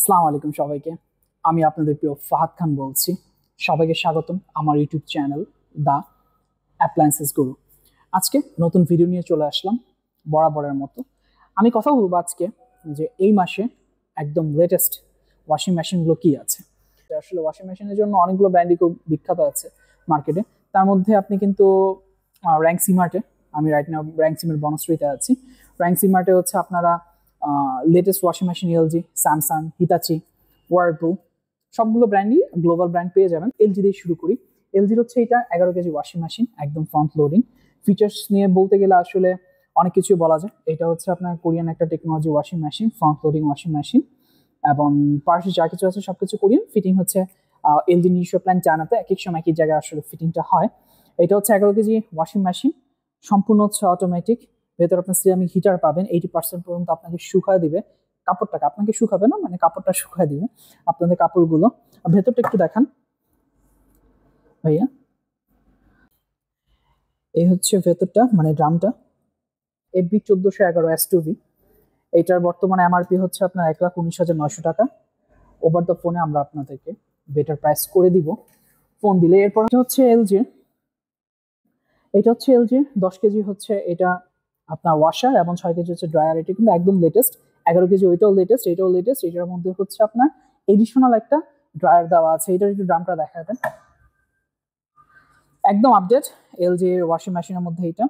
আসসালামু আলাইকুম সবাইকে। আমি আপনাদের প্রিয় ফাহাদ খান বলছি। সবাইকে স্বাগতম আমার ইউটিউব চ্যানেল দ্য অ্যাপ্লায়েন্সেস গুরু। আজকে নতুন ভিডিও নিয়ে চলে আসলাম বরাবরের মতো। আমি কথা বলবো আজকে যে এই মাসে একদম লেটেস্ট ওয়াশিং মেশিনগুলো কী আছে। আসলে ওয়াশিং মেশিনের জন্য অনেকগুলো ব্র্যান্ডই খুব বিখ্যাত আছে মার্কেটে। তার মধ্যে আপনি কিন্তু র্যাঙ্কসিমার্টে, আমি রাইট নাও র্যাঙ্কসিমের বনশ্রীতে আছি। র্যাঙ্কসিমার্টে হচ্ছে আপনারা latest washing machine LG, Samsung, হিতাচি, Whirlpool সবগুলো ব্র্যান্ডই গ্লোবাল ব্র্যান্ড পেয়ে যাবেন। এলজি দিয়ে শুরু করি। এলজির হচ্ছে এটা 11 কেজি ওয়াশিং মেশিন, একদম ফ্রন্ট লোডিং। ফিচার্স নিয়ে বলতে গেলে আসলে অনেক কিছুই বলা যায়। এটা হচ্ছে আপনার কোরিয়ান একটা technology washing machine, front loading washing machine, এবং পার্শ্বে যা কিছু আছে সব কিছু কোরিয়ান। ফিটিং হচ্ছে এলজি নিজস্ব প্ল্যান জানাতে এক এক সময় একই জায়গায় আসলে ফিটিংটা হয়। এটা হচ্ছে 11 কেজি ওয়াশিং মেশিন, সম্পূর্ণ হচ্ছে অটোমেটিক। ভেতরে আপনার সিরামিক হিটার পাবেন, 80% পর্যন্ত আপনাকে শুকায় দিবে কাপড়টাকে, আপনাকে শুকাবে না, মানে কাপড়টা শুকায় দিবে আপনাদের কাপড়গুলো। ভেতরটা একটু দেখান ভাইয়া। এই হচ্ছে ভেতরটা, মানে ড্রামটা। FB 1411 S2V। এইটার বর্তমানে এমআরপি হচ্ছে আপনার 1,19,900 টাকা। ওভার দ্য ফোনে আমরা আপনাদেরকে বেটার প্রাইস করে দিব ফোন দিলে। এরপর হচ্ছে এলজির, এটা হচ্ছে এলজির 10 কেজি হচ্ছে এটা আপনার ওয়াশার, এবং 6 কেজি হচ্ছে ড্রায়ার। এটা কিন্তু একদম লেটেস্ট। 11 কেজি ওইটাও লেটেস্ট, এটাও লেটেস্ট। এটার মধ্যে হচ্ছে আপনার এডিশনাল একটা ড্রায়ার দেওয়া আছে। এটার একটু দামটা দেখা দেন। একদম আপডেট এলজির ওয়াশিং মেশিনের মধ্যে এটা।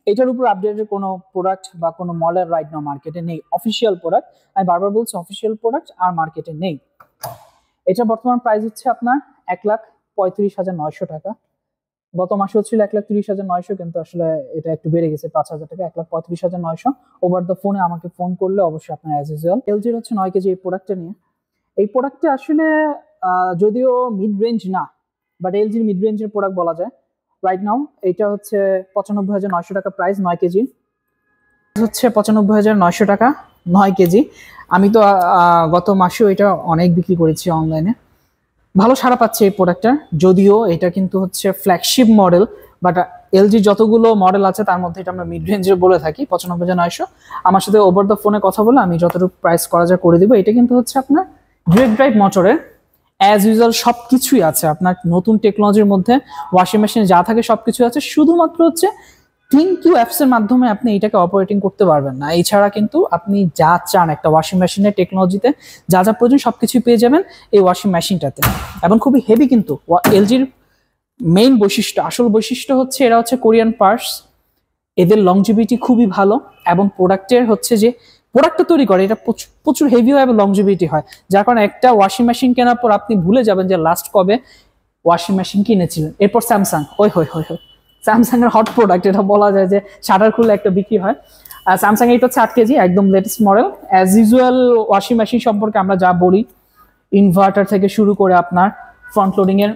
এটার উপর আপডেটের কোনো প্রোডাক্ট বা কোনো মডেল রাইট নাও মার্কেটে নেই, অফিসিয়াল প্রোডাক্ট। আমি বারবার বলছি অফিসিয়াল প্রোডাক্ট আর মার্কেটে নেই। এটা বর্তমান প্রাইস হচ্ছে আপনার 1,35,900 টাকা। গত মাসে হচ্ছিল 1,30,900, কিন্তু আসলে এটা একটু বেড়ে গেছে 5,000 টাকা, 1,35,900। ওভার দ্য ফোনে আমাকে ফোন করলে অবশ্যই আপনার অ্যাজ ইউজুয়াল। এলজির হচ্ছে 9 কেজি এই প্রোডাক্টটা নিয়ে। এই প্রোডাক্টটা আসলে যদিও মিড রেঞ্জ না, বাট এলজির মিড রেঞ্জের প্রোডাক্ট বলা যায় রাইট নাও। এটা হচ্ছে 95,900 টাকা প্রাইস, 9 কেজি হচ্ছে 95,900 টাকা 9 কেজি। আমি তো গত মাসেও এটা অনেক বিক্রি করেছি অনলাইনে, ভালো সাড়া পাচ্ছে এই প্রোডাক্টটা। যদিও এটা কিন্তু হচ্ছে ফ্ল্যাগশিপ মডেল, বাট এলজি যতগুলো মডেল আছে তার মধ্যে এটা আমরা মিড রেঞ্জে বলে থাকি 95,900। আমার সাথে ওভার দ্য ফোনে কথা বলে আমি যতটুকু প্রাইস করা যায় করে দিব। এটা কিন্তু হচ্ছে আপনার ডিরেক্ট ড্রাইভ মোটরের, অ্যাজ ইউজুয়াল সব কিছুই আছে আপনার। নতুন টেকনোলজির মধ্যে ওয়াশিং মেশিনে যা থাকে সব কিছু আছে, শুধুমাত্র হচ্ছে থিংকিউ অ্যাপস এর মাধ্যমে আপনি এটাকে অপারেটিং করতে পারবেন না। এছাড়া কিন্তু আপনি যা চান একটা ওয়াশিং মেশিনের টেকনোলজিতে, যা যা প্রয়োজন সবকিছু পেয়ে যাবেন এই ওয়াশিং মেশিনটাতে। এবং খুবই হেভি কিন্তু এলজির মেইন বৈশিষ্ট্য, আসল বৈশিষ্ট্য হচ্ছে এরা হচ্ছে কোরিয়ান পার্টস। এদের লংজিভিটি খুবই ভালো, এবং প্রোডাক্টের হচ্ছে যে প্রোডাক্টটা তৈরি করে এটা প্রচুর হেভি হয় এবং লংজিভিটি হয়, যার কারণে একটা ওয়াশিং মেশিন কেনার পর আপনি ভুলে যাবেন যে লাস্ট কবে ওয়াশিং মেশিন কিনেছিলেন। এরপর স্যামসাং, ওই হয় স্যামসাং এর হট প্রোডাক্ট, এটা বলা যায় যে শাটার খুলে একটা বিক্রি হয়। স্যামসাং এইটা হচ্ছে 8 কেজি, একদম latest model. As usual washing machine সম্পর্কে আমরা যা বলি, ইনভার্টার থেকে শুরু করে আপনার ফ্রন্ট লোডিং এর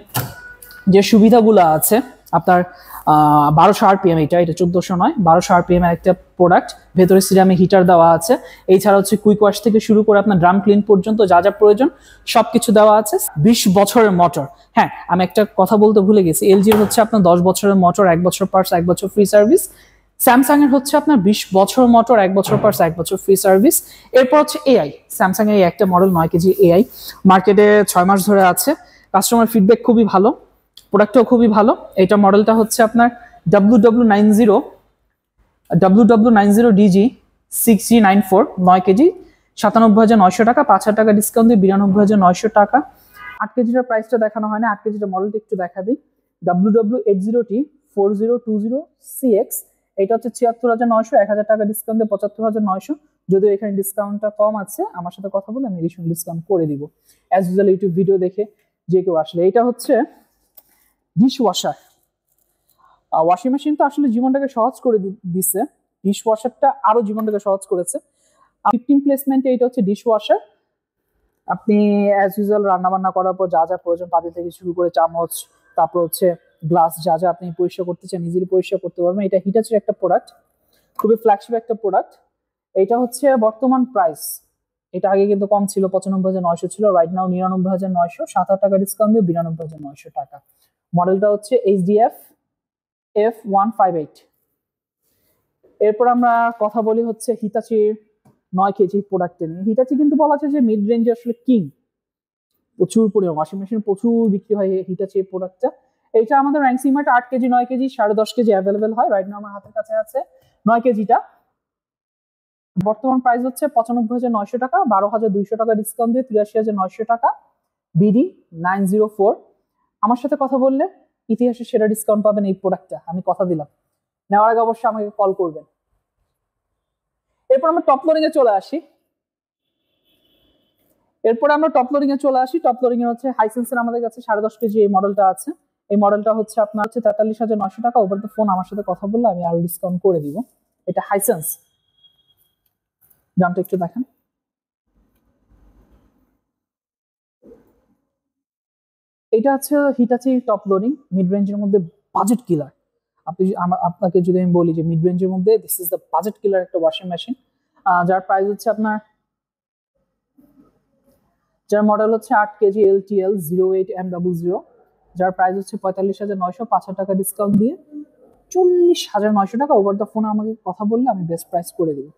যে সুবিধাগুলো আছে, আপনার 1200 RPM, এটা 1400 নয়, 1200 RPM এর একটা প্রোডাক্ট। ভেতরে সিরামিক হিটার দেওয়া আছে। এছাড়া হচ্ছে কুইক ওয়াশ থেকে শুরু করে আপনার ড্রাম ক্লিন পর্যন্ত যা যা প্রয়োজন সবকিছু দেওয়া আছে। 20 বছরের মোটর। হ্যাঁ, আমি একটা কথা বলতে ভুলে গেছি, এলজির হচ্ছে আপনার 10 বছরের মোটর, 1 বছর পার্টস, 1 বছর ফ্রি সার্ভিস। স্যামসাং এর হচ্ছে আপনার 20 বছর মোটর, 1 বছর পার্টস, 1 বছর ফ্রি সার্ভিস। এরপর হচ্ছে এআই, স্যামসাং এর একটা মডেল 9 কেজি এআই মার্কেটে 6 মাস ধরে আছে। কাস্টমার ফিডব্যাক খুবই ভালো, প্রোডাক্টটাও খুবই ভালো। এটা মডেলটা হচ্ছে আপনার WW90DG 6G94, 9 কেজি, 97,900 টাকা। 5,000 টাকা ডিসকাউন্ট দিয়ে 92,900 টাকা। 8 কেজিটার প্রাইসটা দেখানো হয় না, 8 কেজিটা মডেলটা একটু দেখা দিই। WW80T 4020CX, এটা হচ্ছে 76,900, 1,000 টাকা ডিসকাউন্ট দিয়ে 75,900। যদিও এখানে ডিসকাউন্টটা কম আছে, আমার সাথে কথা বলে আমি এডিশনাল ডিসকাউন্ট করে দিব অ্যাজ ইউজুয়াল ইউটিউব ভিডিও দেখে যে কেউ আসলে। এটা হচ্ছে ডিশ ওয়াশার। ওয়াশিং মেশিন তো আসলে জীবনটাকে সহজ করে দিচ্ছে, ডিশ ওয়াশারটা আরো জীবনটাকে সহজ করেছে। 15 প্লেসমেন্টে এটা হচ্ছে ডিশ ওয়াশার। আপনি অ্যাজ ইউজুয়াল রান্না বান্না করার পর যা যা প্রয়োজন, পাতিল থেকে শুরু করে চামচ, তারপর হচ্ছে গ্লাস, যা যা আপনি পরিষ্কার করতে চান ইজিলি পরিষ্কার করতে পারবেন। এটা হিটাচির একটা প্রোডাক্ট, খুবই ফ্ল্যাগশিপ একটা প্রোডাক্ট। এটা হচ্ছে বর্তমান প্রাইস, এটা আগে কিন্তু কম ছিল, 95,900 ছিল, রাইট নাও 99,900, 7,000 টাকা ডিসকাউন্ট দিয়ে 92,900 টাকা। মডেলটা হচ্ছে HDF F158। এরপর আমরা কথা বলি হচ্ছে হিতাচির 9 কেজি প্রোডাক্টে নিয়ে। হিটাচি কিন্তু বলা যায় যে মিড রেঞ্জে আসলে কিং, প্রচুর পরিমাণ ওয়াশিং মেশিন প্রচুর বিক্রি হয় হিটাচি প্রোডাক্টটা। এটা আমাদের র্যাঙ্কসিমার্ট 8 কেজি 9 কেজি 10.5 কেজি অ্যাভেলেবেল হয়। রাইট নাও আমার হাতের কাছে আছে 9 কেজিটা, বর্তমান প্রাইস হচ্ছে 95,900 টাকা, 12,200 টাকা ডিসকাউন্ট দিয়ে 83,900 টাকা। বিডি 904। আমার সাথে কথা বললে ইতিহাসে সেরা ডিসকাউন্ট পাবেন এই প্রোডাক্টটা, আমি কথা দিলাম। নেওয়ার আগে অবশ্যই আমাকে কল করবেন। এরপর আমরা টপ লোডিং এ চলে আসি। টপ লোডিং এ হচ্ছে হাইসেন্সের আমাদের কাছে 10.5 কেজি এই মডেলটা আছে। এই মডেলটা হচ্ছে আপনার হচ্ছে 43,900 টাকা। ওভার দ্য ফোন আমার সাথে কথা বললে আমি আরো ডিসকাউন্ট করে দিব। এটা হাইসেন্স, দামটা একটু দেখেন। এটা হচ্ছে হিটাচি টপ লোডিং, মিড রেঞ্জের মধ্যে বাজেট কিলার। আপনাকে যদি আমি বলি যে মিড রেঞ্জের মধ্যে দিস ইজ দ্য বাজেট কিলার একটা ওয়াশিং মেশিন, যার প্রাইস হচ্ছে আপনার, যার মডেল হচ্ছে 8 কেজি LTL 08M00, যার প্রাইস হচ্ছে 45,900, 5,000 টাকা ডিসকাউন্ট দিয়ে 40,900 টাকা। ওভার দ্য ফোনে আমাকে কথা বললে আমি বেস্ট প্রাইস করে দেবো।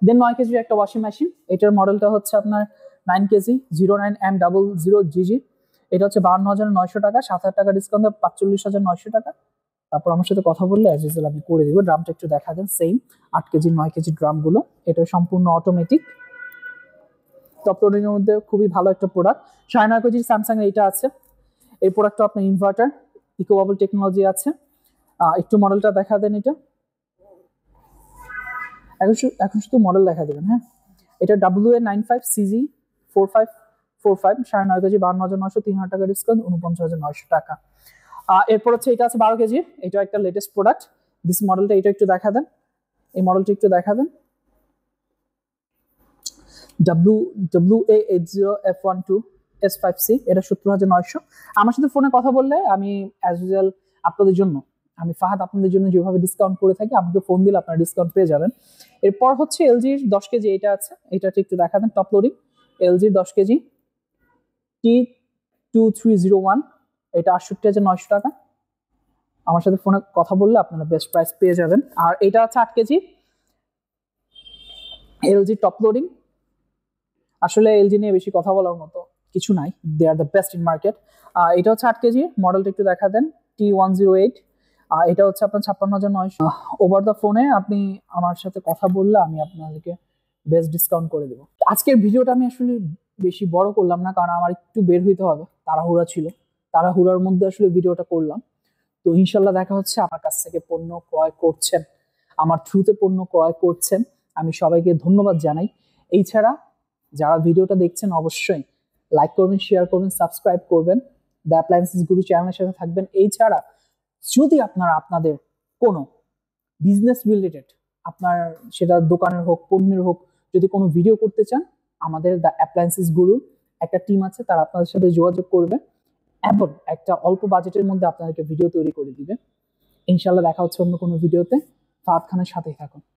দেন 9 কেজির একটা ওয়াশিং মেশিন, এটার মডেলটা হচ্ছে আপনার 9 কেজি 09M00GG। এটা হচ্ছে 52,900 টাকা, 7,000 টাকা ডিসকাউন্ট দিয়ে 45,900 টাকা। তারপর আমার সাথে কথা বললে অ্যাজ ইউজুয়াল আমি করে দিব। ড্রামটা একটু দেখা দেন, সেম 8 কেজি 9 কেজি ড্রামগুলো। এটা সম্পূর্ণ অটোমেটিক। টপ লোডিং এর মধ্যে খুবই ভালো একটা প্রোডাক্ট। 9.5 কেজি স্যামসাং এর এটা আছে। এই প্রোডাক্টটা আপনার ইনভার্টার ইকোবাবল টেকনোলজি আছে। একটু মডেলটা দেখা দেন। এটা এখন শুধু মডেল দেখা দেবেন। হ্যাঁ, এটা WA95CG4545, 9.5 কেজি 52,900, 3,000 টাকা ডিসকাউন্ট 49,900 টাকা। এরপর হচ্ছে এটা আছে 12 কেজি, এটা একটা লেটেস্ট প্রোডাক্ট। দিস মডেলটা এটা একটু দেখা দেন, এই মডেলটা একটু দেখা দেন। WA80F12S5C, এটা 70,900। আমার সাথে ফোনে কথা বললে আমি অ্যাজ ইউজুয়াল আপনাদের জন্য, আমি ফাহাদ আপনাদের জন্য যেভাবে ডিসকাউন্ট করে থাকি, আপনাকে ফোন দিলে আপনারা ডিসকাউন্ট পেয়ে যাবেন। এরপর হচ্ছে এলজির 10 কেজি এটা আছে, এটা একটু দেখা দেন। টপ লোডিং এলজির 10 কেজি T2301, এটা 68,900 টাকা। আমার সাথে ফোনে কথা বললে আপনারা বেস্ট প্রাইস পেয়ে যাবেন। আর এটা হচ্ছে 8 কেজি এলজি টপ লোডিং। আসলে এলজি নিয়ে বেশি কথা বলার মতো কিছু নাই, they are the best in market. এটা হচ্ছে 8 কেজি, মডেলটা একটু দেখা দেন T108। এটা হচ্ছে আপনার 56,900। ওভার দ্য ফোনে আপনি আমার সাথে কথা বললে আমি আপনাদেরকে বেস্ট ডিসকাউন্ট করে দেবো। আজকের ভিডিওটা আমি আসলে বেশি বড় করলাম না, কারণ আমার একটু বের হইতে হবে, তাড়াহুড়া ছিল, তাড়াহুড়ার মধ্যে আসলে ভিডিওটা করলাম। তো ইনশাল্লাহ দেখা হচ্ছে। আমার কাছ থেকে পণ্য ক্রয় করছেন, আমার থ্রুতে পণ্য ক্রয় করছেন, আমি সবাইকে ধন্যবাদ জানাই। এছাড়া যারা ভিডিওটা দেখছেন অবশ্যই লাইক করবেন, শেয়ার করবেন, সাবস্ক্রাইব করবেন, দ্য অ্যাপ্লায়েন্সেস গুরু চ্যানেলের সাথে থাকবেন। এছাড়া যদি আপনারা আপনাদের কোনো বিজনেস রিলেটেড, আপনার সেটা দোকানের হোক পণ্যের হোক, যদি কোনো ভিডিও করতে চান, আমাদের দ্য অ্যাপ্লায়েন্সেস গুরুর একটা টিম আছে, তারা আপনাদের সাথে যোগাযোগ করবে এবং একটা অল্প বাজেটের মধ্যে আপনাদেরকে ভিডিও তৈরি করে দিবে। ইনশাল্লাহ দেখা হচ্ছে অন্য কোনো ভিডিওতে। ফাহাদ খানের সাথেই থাকুন।